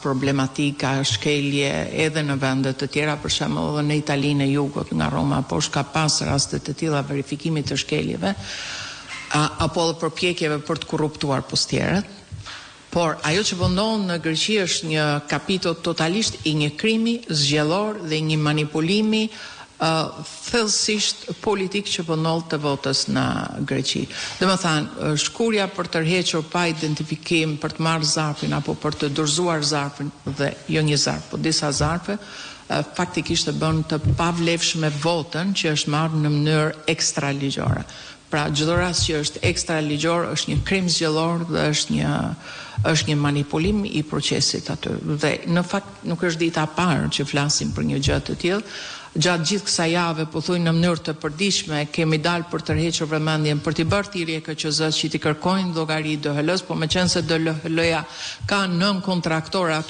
problematika, shkelje edhe në vendet të tjera, për shembull edhe në Italinë e Jugut nga Roma, po ka pas raste të tilla verifikimit të shkeljeve, apo edhe përpjekjeve për të korruptuar postierët. Por ajo që po ndodh në Greqi është një kapitull totalisht i një krimi zgjedhor dhe një manipulimi thellësisht politik që po ndodh të votës në Greqi. Domethënë, shkurja për të tërhequr pa identifikim, për të marrë zarfin apo për të dorëzuar zarfin, dhe jo një zarf, po disa zarfe, faktikisht e bën të pavlefshme votën që është marrë në mënyrë ekstraligjore. Pra çdo rast që është ekstraligjor është një krim zgjedhor dhe është një manipulim i procesit aty. Dhe në fakt nuk është dita e parë që flasim për një gjë të tillë. Gjatë gjithë kësaj jave, po thuj në mënyrë të përditshme, kemi dalë për të tërhequr vëmendjen për t'i bërë thirrje KQZ-s që t'i kërkojnë llogari DHL-s, po meqense DHL-ja ka 9 kontraktorë aty,